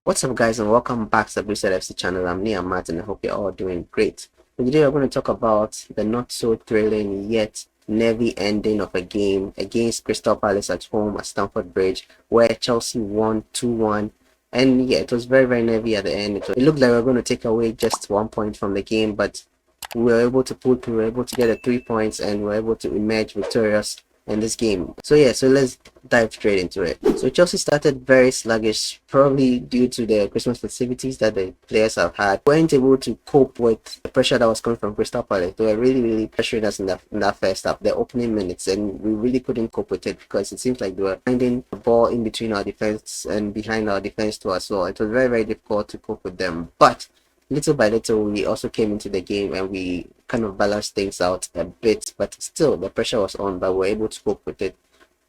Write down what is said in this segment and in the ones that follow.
What's up, guys, and welcome back to the Boosted FC channel. I'm Nia Matt, and I hope you're all doing great. Today we're going to talk about the not so thrilling yet nervy ending of a game against Crystal Palace at home at Stamford Bridge, where Chelsea won 2-1. And yeah, it was very, very nervy at the end. It looked like we were going to take away just 1 point from the game, but we were able to pull through, we were able to get the 3 points, and we were able to emerge victorious in this game. So yeah, so let's dive straight into it. So Chelsea started very sluggish, probably due to the Christmas festivities that the players have had. Weren't able to cope with the pressure that was coming from Crystal Palace. They were really pressuring us in that first half, the opening minutes, and we really couldn't cope with it because it seems like they were finding the ball in between our defense and behind our defense too as well. It was very difficult to cope with them, but little by little we also came into the game and we kind of balanced things out a bit, but still the pressure was on, but we were able to cope with it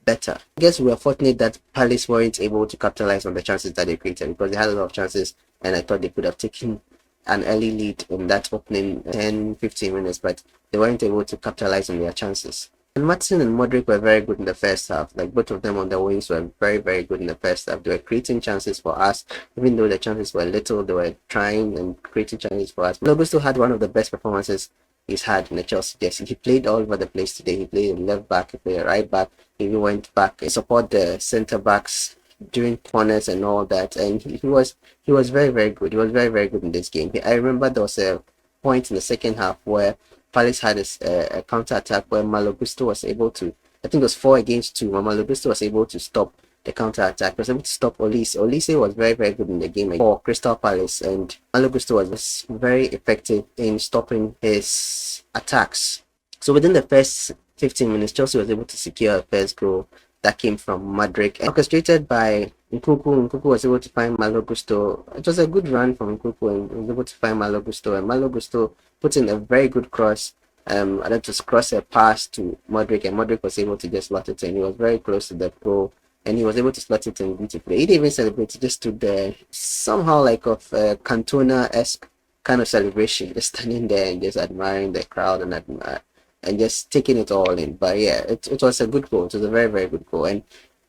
better. I guess we were fortunate that Palace weren't able to capitalize on the chances that they created, because they had a lot of chances and I thought they could have taken an early lead in that opening 10-15 minutes, but they weren't able to capitalize on their chances. And Maatsen and Modric were very good in the first half. Like, both of them on the wings were very good in the first half. They were creating chances for us, even though the chances were little. They were trying and creating chances for us. Malo still had one of the best performances he's had in the Chelsea jersey. He played all over the place today. He played left back, he played right back. He even went back and support the centre backs during corners and all that. And he was very good. He was very good in this game. I remember there was a point in the second half where Palace had a counter attack where Malo was able to, I think it was 4 against 2, where Malo was able to stop the counter attack. He was able to stop Olise. Olise was very good in the game for Crystal Palace, and Malo was very effective in stopping his attacks. So within the first 15 minutes, Chelsea was able to secure a first goal that came from Modric, orchestrated by Nkunku. Nkunku was able to find Malo Gusto. It was a good run from Nkunku, and he was able to find Malo Gusto, and Malo Gusto put in a very good cross. And then to cross a pass to Modric, and Modric was able to just slot it in. He was very close to the goal, and he was able to slot it in beautifully. He didn't even celebrate; he just stood there, somehow like of a Cantona-esque kind of celebration, just standing there and just admiring the crowd and just taking it all in. But yeah, it was a good goal. It was a very good goal. And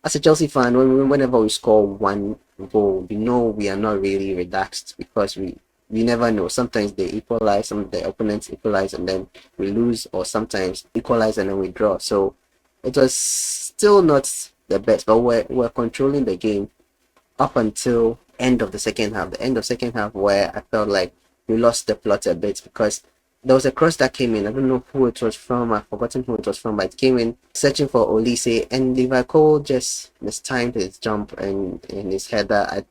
as a Chelsea fan, whenever we score one goal, we know we are not really relaxed, because we never know. Sometimes they equalize, some of the opponents equalize and then we lose, or sometimes equalize and then we draw. So it was still not the best, but we're controlling the game up until end of the second half. The end of second half, where I felt like we lost the plot a bit, because there was a cross that came in. I don't know who it was from. I've forgotten who it was from, but it came in searching for Olise, and Liverpool just mistimed his jump and his header.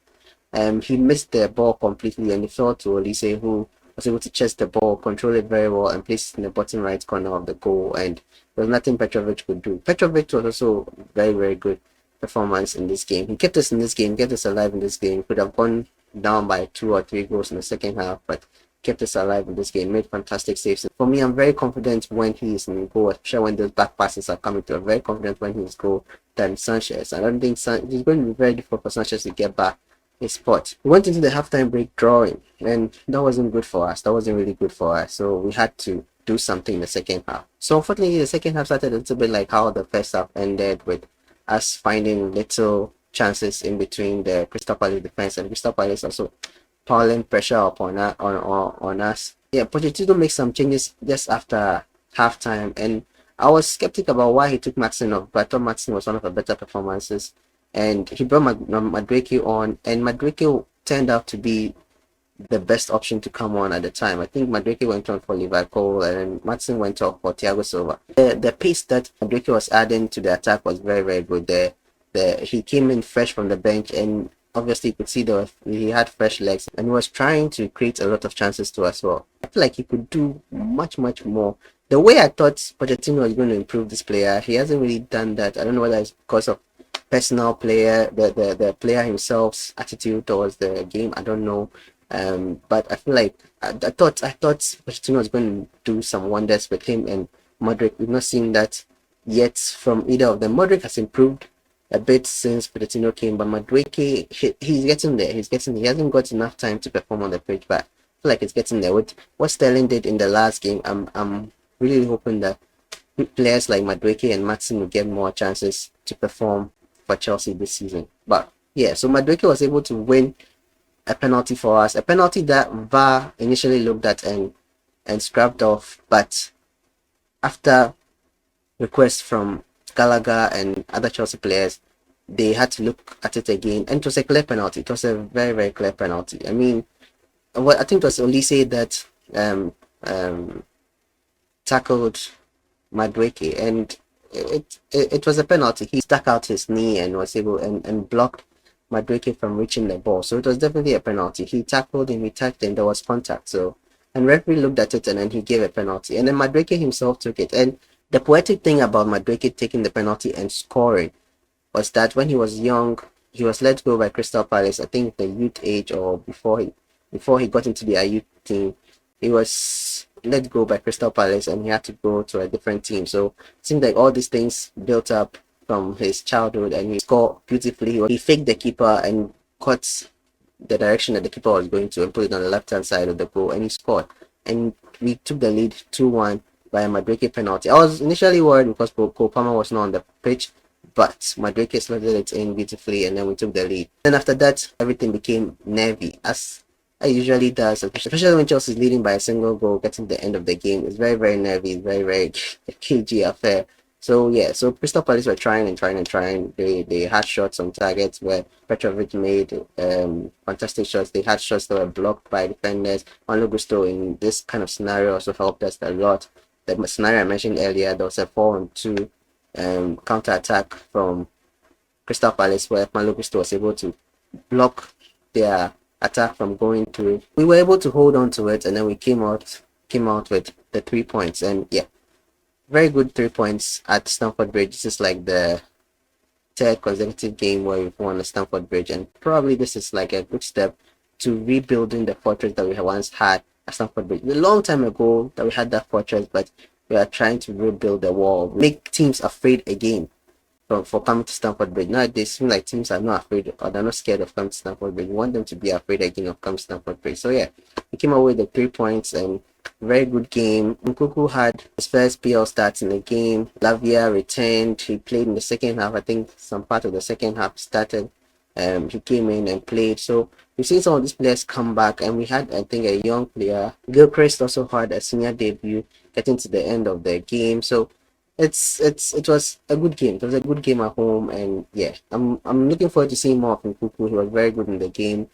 He missed the ball completely, and he fell to Olise, who was able to chest the ball, control it very well, and place it in the bottom right corner of the goal. And there was nothing Petrovic could do. Petrovic was also very good performance in this game. He kept us in this game, kept us alive in this game. Could have gone down by 2 or 3 goals in the second half, but kept us alive in this game, made fantastic saves. For me, I'm very confident when he is in goal, especially when those back passes are coming through. I'm very confident when he is goal than Sanchez. I don't think it's going to be very difficult for Sanchez to get back his spot. We went into the halftime break drawing, and that wasn't good for us. That wasn't really good for us. So we had to do something in the second half. So unfortunately, the second half started a little bit like how the first half ended, with us finding little chances in between the Crystal Palace defense, and Crystal Palace also piling pressure upon on us. Yeah, Pochettino makes some changes just after halftime, and I was skeptic about why he took Maatsen off, but I thought Maatsen was one of the better performances, and he brought Madueke on, and Madueke turned out to be the best option to come on at the time. I think Madueke went on for Liverpool, and then Maatsen went off for Thiago Silva. The pace that Madueke was adding to the attack was very good. He came in fresh from the bench, and obviously you could see he had fresh legs, and he was trying to create a lot of chances too as well. I feel like he could do much more. The way I thought Pochettino was going to improve this player, he hasn't really done that. I don't know whether it's because of personal player, the player himself's attitude towards the game. I don't know. But I feel like I thought Pochettino was going to do some wonders with him and Modric. We've not seen that yet from either of them. Modric has improved a bit since Pochettino came, but Madueke, he's getting there. He hasn't got enough time to perform on the pitch, but I feel like it's getting there. With what Sterling did in the last game, I'm really hoping that players like Madueke and Maatsen will get more chances to perform for Chelsea this season. But yeah, so Madueke was able to win a penalty for us, a penalty that VAR initially looked at and scrapped off, but after requests from Gallagher and other Chelsea players, they had to look at it again, and it was a clear penalty. It was a very, very clear penalty. I mean, what I think it was Olise that um, um, tackled Madueke, and it was a penalty. He stuck out his knee and was able and blocked Madueke from reaching the ball. So it was definitely a penalty. He tackled him, he tagged him, there was contact. So and referee looked at it and then he gave a penalty. And then Madueke himself took it. And the poetic thing about Madueke taking the penalty and scoring was that when he was young, he was let go by Crystal Palace, I think the youth age or before he got into the youth team. He was let go by Crystal Palace and he had to go to a different team. So it seemed like all these things built up from his childhood, and he scored beautifully. He faked the keeper and caught the direction that the keeper was going to and put it on the left hand side of the goal, and he scored. And we took the lead 2-1 by a Madueke penalty. I was initially worried because Cole Palmer was not on the pitch, but Madueke slotted it in beautifully and then we took the lead. Then after that, everything became nervy, as it usually does, especially when Chelsea is leading by a single goal, getting to the end of the game. It's very, very nervy, very, very cagey affair. So yeah, so Crystal Palace were trying and trying and trying. They had shots on targets where Petrovic made fantastic shots. They had shots that were blocked by defenders. Malo Gusto in this kind of scenario also helped us a lot. The scenario I mentioned earlier, there was a 4-on-2 counter attack from Crystal Palace where Malo Gusto was able to block their attack from going through. We were able to hold on to it, and then we came out with the 3 points. And yeah, very good 3 points at Stamford Bridge. This is like the third consecutive game where we've won at Stamford Bridge, and probably this is like a good step to rebuilding the fortress that we once had at Stamford Bridge. A long time ago that we had that fortress, but we are trying to rebuild the wall, make teams afraid again for coming to Stamford Bridge. Now they seem like teams are not afraid or they're not scared of coming to Stamford Bridge. We want them to be afraid again of coming to Stamford Bridge. So yeah, we came away with the 3 points and very good game. Nkuku had his first PL starts in the game. Lavia returned. He played in the second half. I think some part of the second half started. He came in and played. So we've seen some of these players come back, and we had, I think, a young player. Gilchrist also had a senior debut getting to the end of the game. So it was a good game. It was a good game at home, and yeah, I'm looking forward to seeing more of Nkuku. He was very good in the game.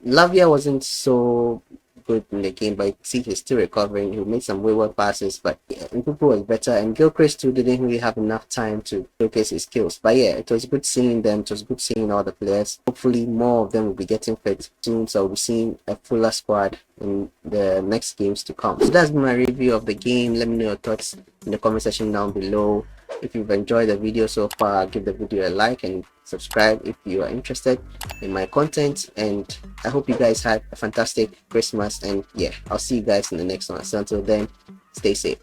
Lavia wasn't so good in the game, but see he's still recovering. He made some wayward passes, but yeah, Nkuku was better, and Gilchrist too didn't really have enough time to showcase his skills. But yeah, it was good seeing them. It was good seeing all the players. Hopefully more of them will be getting fit soon, so we'll be seeing a fuller squad in the next games to come. So that's my review of the game. Let me know your thoughts in the comment section down below. If you've enjoyed the video so far, give the video a like and subscribe if you are interested in my content. And I hope you guys had a fantastic Christmas, and yeah, I'll see you guys in the next one. So until then, stay safe.